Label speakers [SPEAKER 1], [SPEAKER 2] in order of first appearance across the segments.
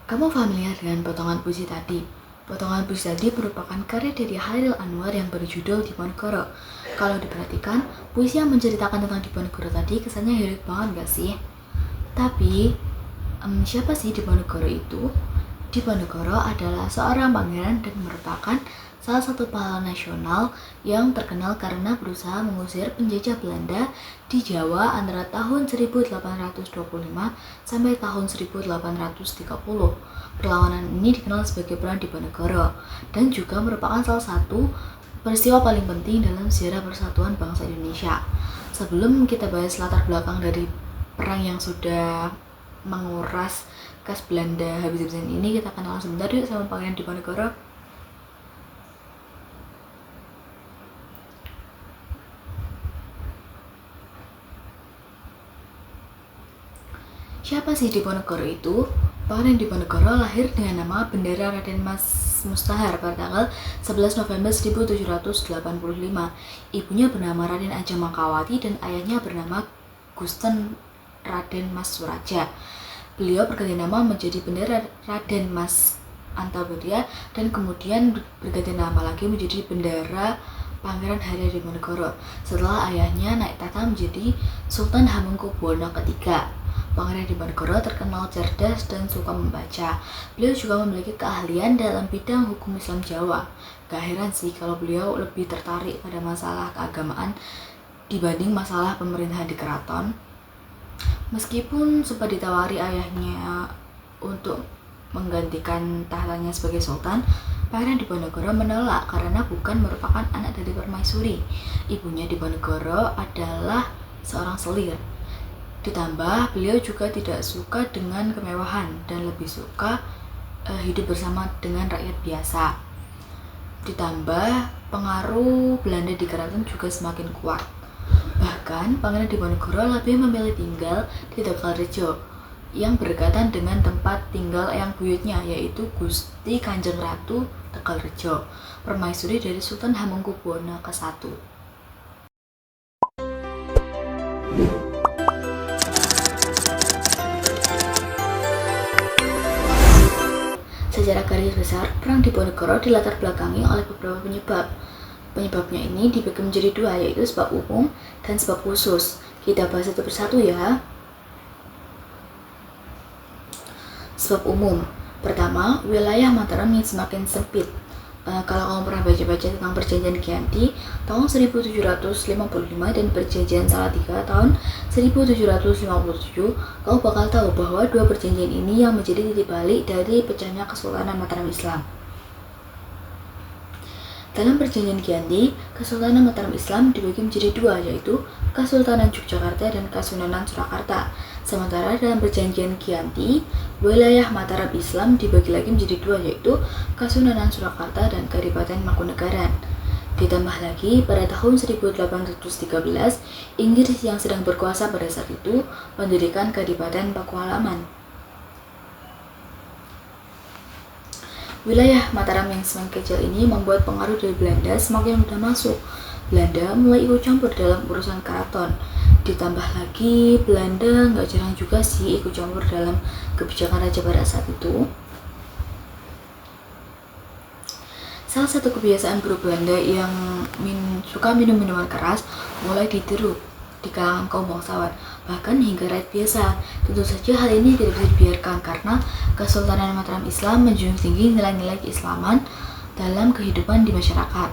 [SPEAKER 1] Kamu familiar dengan potongan puisi tadi? Potongan puisi tadi merupakan karya dari Chairil Anwar yang berjudul Diponegoro. Kalau diperhatikan, puisi yang menceritakan tentang Diponegoro tadi kesannya heroik banget gak sih? Tapi, siapa sih Diponegoro itu? Diponegoro adalah seorang pangeran dan merupakan salah satu pahlawan nasional yang terkenal karena berusaha mengusir penjajah Belanda di Jawa antara tahun 1825 sampai tahun 1830. Perlawanan ini dikenal sebagai Perang Diponegoro dan juga merupakan salah satu peristiwa paling penting dalam sejarah persatuan bangsa Indonesia. Sebelum kita bahas latar belakang dari perang yang sudah menguras kas Belanda habis-habisan ini, kita kenalan sebentar yuk sama Pangeran Diponegoro. Siapa sih Diponegoro itu? Pangeran Diponegoro lahir dengan nama Bendera Raden Mas Mustahar pada tanggal 11 November 1785. Ibunya bernama Raden Ajeng Mangkawati dan ayahnya bernama Gusten Raden Mas Suraja. Beliau berganti nama menjadi Bendera Raden Mas Antabedia dan kemudian berganti nama lagi menjadi Bendera Pangeran Diponegoro setelah ayahnya naik tahta menjadi Sultan Hamengkubuwono III. Pangeran Diponegoro terkenal cerdas dan suka membaca. Beliau juga memiliki keahlian dalam bidang hukum Islam Jawa. Gak heran sih kalau beliau lebih tertarik pada masalah keagamaan dibanding masalah pemerintahan di keraton. Meskipun sempat ditawari ayahnya untuk menggantikan tahtanya sebagai sultan, Pangeran Diponegoro menolak karena bukan merupakan anak dari permaisuri. Ibunya Diponegoro adalah seorang selir. Ditambah, beliau juga tidak suka dengan kemewahan dan lebih suka hidup bersama dengan rakyat biasa. Ditambah, pengaruh Belanda di keraton juga semakin kuat. Bahkan, Pangeran Diponegoro lebih memilih tinggal di Tegalrejo yang berdekatan dengan tempat tinggal eyang buyutnya, yaitu Gusti Kanjeng Ratu Tegalrejo, permaisuri dari Sultan Hamengkubuwono I. Secara garis besar, Perang Diponegoro dilatar belakangi oleh beberapa penyebab. Penyebabnya ini dibagi menjadi dua, yaitu sebab umum dan sebab khusus. Kita bahas satu persatu ya. Sebab umum. Pertama, wilayah Mataram yang semakin sempit. Kalau kamu pernah baca-baca tentang perjanjian Giyanti tahun 1755 dan perjanjian Salatiga tahun 1757, kamu bakal tahu bahwa dua perjanjian ini yang menjadi titik balik dari pecahnya Kesultanan Mataram Islam. Dalam perjanjian Giyanti, Kesultanan Mataram Islam dibagi menjadi dua, yaitu Kesultanan Yogyakarta dan Kasunanan Surakarta. Sementara dalam perjanjian Giyanti, wilayah Mataram Islam dibagi lagi menjadi dua, yaitu Kasunanan Surakarta dan Kadipaten Mangkunegaran. Ditambah lagi, pada tahun 1813, Inggris yang sedang berkuasa pada saat itu mendirikan Kadipaten Pakualaman. Wilayah Mataram yang semakin kecil ini membuat pengaruh dari Belanda semakin mudah masuk. Belanda mulai ikut campur dalam urusan keraton. Ditambah lagi, Belanda nggak jarang juga sih ikut campur dalam kebijakan Raja pada saat itu. Salah satu kebiasaan buruk Belanda yang suka minum minuman keras mulai ditiru di kalangan kaum bangsawan, bahkan hingga rakyat biasa. Tentu saja hal ini tidak bisa dibiarkan karena Kesultanan Mataram Islam menjunjung tinggi nilai-nilai keislaman dalam kehidupan di masyarakat.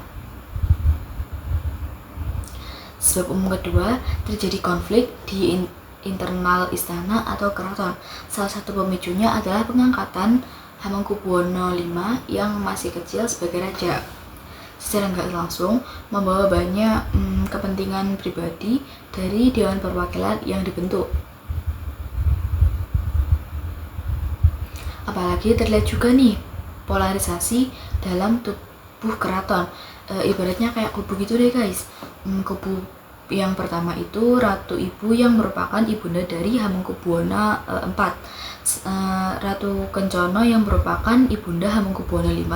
[SPEAKER 1] Sebab umum kedua, terjadi konflik di internal istana atau keraton. Salah satu pemicunya adalah pengangkatan Hamengkubuwono V yang masih kecil sebagai raja. Secara nggak langsung membawa banyak kepentingan pribadi dari Dewan Perwakilan yang dibentuk. Apalagi terlihat juga nih polarisasi dalam tubuh keraton. Ibaratnya kayak kubu gitu deh guys. Kubu yang pertama itu Ratu Ibu yang merupakan ibunda dari Hamengkubuwono IV. Ratu Kencana yang merupakan ibunda Hamengkubuwono V.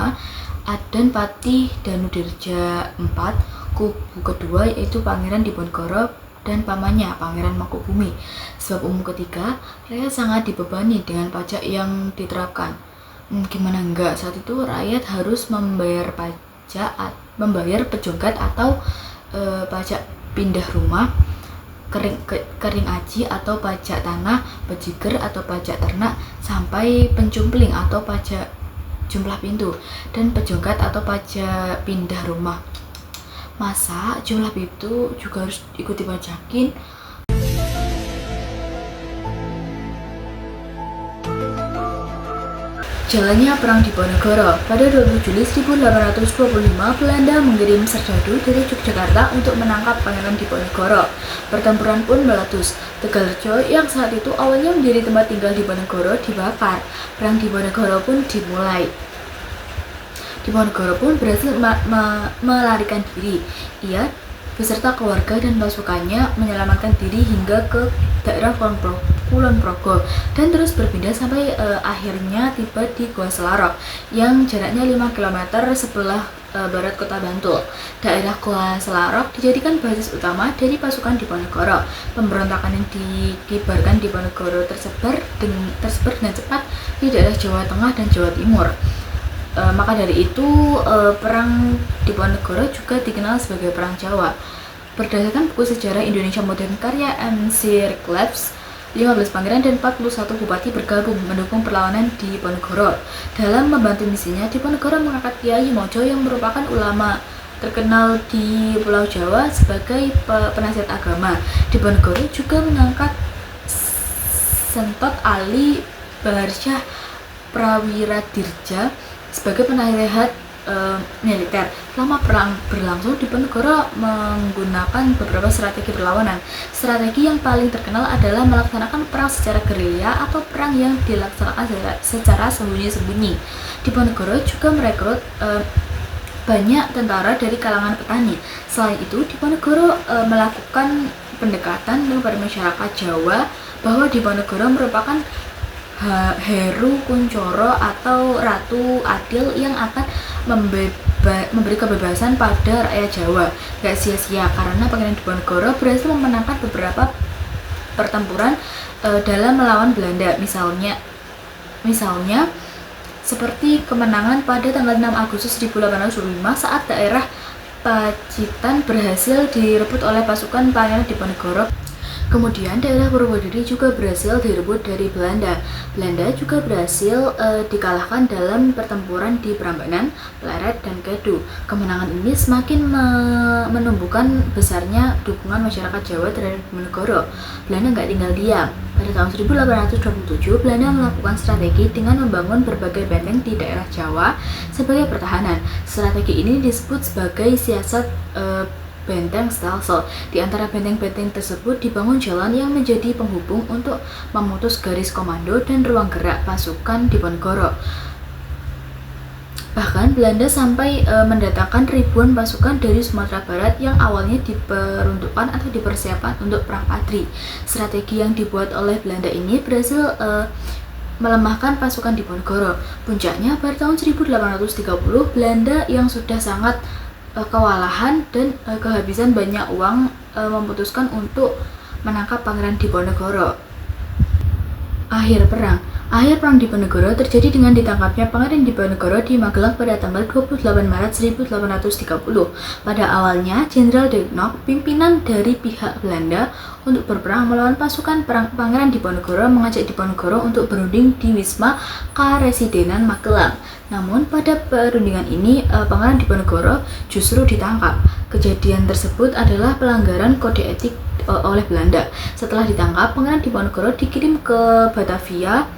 [SPEAKER 1] Dan Patih Danudirja IV. Kubu kedua yaitu Pangeran Diponegoro dan pamannya, Pangeran Mangkubumi. Sebab umum ketiga, rakyat sangat dibebani dengan pajak yang diterapkan. Gimana enggak, saat itu rakyat harus membayar membayar pejongkat atau pajak pindah rumah, kering aji atau pajak tanah, bajiger atau pajak ternak, sampai pencumpling atau pajak jumlah pintu, dan pejongkat atau pajak pindah rumah. Masa jumlah pintu juga harus ikut dipajakin? Jalannya Perang Diponegoro. Pada 20 Juli 1825, Belanda mengirim serdadu dari Yogyakarta untuk menangkap Pangeran Diponegoro. Pertempuran pun meletus. Tegalrejo yang saat itu awalnya menjadi tempat tinggal Diponegoro dibakar. Perang Diponegoro pun dimulai. Diponegoro pun berhasil melarikan diri. Ia beserta keluarga dan pasukannya menyelamatkan diri hingga ke daerah Kulon Progo dan terus berpindah sampai akhirnya tiba di Gua Selarok yang jaraknya 5 km sebelah barat kota Bantul. Daerah Gua Selarok dijadikan basis utama dari pasukan Diponegoro. Pemberontakan yang dikibarkan Diponegoro tersebar dengan cepat di daerah Jawa Tengah dan Jawa Timur. Maka dari itu Perang Diponegoro juga dikenal sebagai Perang Jawa. Berdasarkan buku sejarah Indonesia Modern karya M.C. Reclebs, 15 pangeran dan 41 bupati bergabung mendukung perlawanan Diponegoro. Dalam membantu misinya, Diponegoro mengangkat Kiai Mojo yang merupakan ulama terkenal di Pulau Jawa sebagai penasihat agama. Diponegoro juga mengangkat Sentot Ali Baharsyah Prawiradirja sebagai penasehat militer. Selama perang berlangsung, Diponegoro menggunakan beberapa strategi perlawanan. Strategi yang paling terkenal adalah melaksanakan perang secara gerilya atau perang yang dilaksanakan secara sembunyi-sembunyi. Diponegoro juga merekrut banyak tentara dari kalangan petani. Selain itu, Diponegoro melakukan pendekatan kepada masyarakat Jawa bahwa Diponegoro merupakan Heru Kuncoro atau Ratu Adil yang akan memberi kebebasan pada rakyat Jawa. Gak sia-sia karena Pangeran Diponegoro berhasil memenangkan beberapa pertempuran dalam melawan Belanda. Misalnya seperti kemenangan pada tanggal 6 Agustus 1825 saat daerah Pacitan berhasil direbut oleh pasukan Pangeran Diponegoro. Kemudian daerah Purwodadi juga berhasil direbut dari Belanda. Belanda juga berhasil dikalahkan dalam pertempuran di Prambanan, Pleret, dan Kedu. Kemenangan ini semakin menumbuhkan besarnya dukungan masyarakat Jawa terhadap Diponegoro. Belanda nggak tinggal diam. Pada tahun 1827, Belanda melakukan strategi dengan membangun berbagai benteng di daerah Jawa sebagai pertahanan. Strategi ini disebut sebagai siasat benteng Stelsel. Di antara benteng-benteng tersebut dibangun jalan yang menjadi penghubung untuk memutus garis komando dan ruang gerak pasukan Diponegoro. Bahkan Belanda sampai mendatangkan ribuan pasukan dari Sumatera Barat yang awalnya diperuntukkan atau dipersiapkan untuk perang Padri. Strategi yang dibuat oleh Belanda ini berhasil melemahkan pasukan Diponegoro. Puncaknya pada tahun 1830, Belanda yang sudah sangat kewalahan dan kehabisan banyak uang memutuskan untuk menangkap Pangeran Diponegoro. Akhir perang Diponegoro terjadi dengan ditangkapnya Pangeran Diponegoro di Magelang pada tanggal 28 Maret 1830. Pada awalnya, Jenderal De Knok, pimpinan dari pihak Belanda untuk berperang melawan pasukan Pangeran Diponegoro, mengajak Diponegoro untuk berunding di Wisma Karesidenan Magelang. Namun pada perundingan ini Pangeran Diponegoro justru ditangkap. Kejadian tersebut adalah pelanggaran kode etik oleh Belanda. Setelah ditangkap, Pangeran Diponegoro dikirim ke Batavia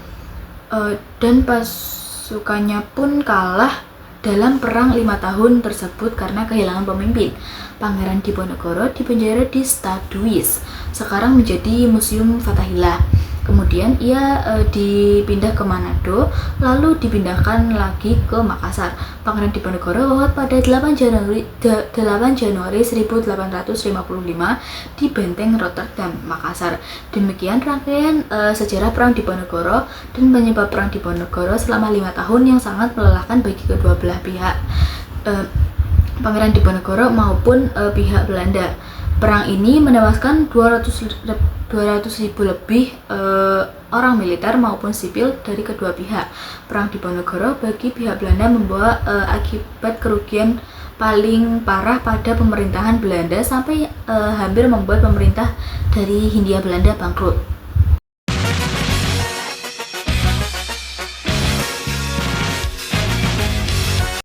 [SPEAKER 1] dan pasukannya pun kalah dalam perang 5 tahun tersebut karena kehilangan pemimpin. Pangeran Diponegoro dipenjara di Staduis, sekarang menjadi Museum Fathahillah. Kemudian ia dipindah ke Manado, lalu dipindahkan lagi ke Makassar. Pangeran Diponegoro wafat pada 8 Januari 1855 di Benteng Rotterdam, Makassar. Demikian rangkaian sejarah Perang Diponegoro dan penyebab Perang Diponegoro selama 5 tahun yang sangat melelahkan bagi kedua belah pihak, Pangeran Diponegoro maupun pihak Belanda. Perang ini menewaskan 200.000 lebih orang militer maupun sipil dari kedua pihak. Perang Diponegoro bagi pihak Belanda membawa akibat kerugian paling parah pada pemerintahan Belanda sampai hampir membuat pemerintah dari Hindia Belanda bangkrut.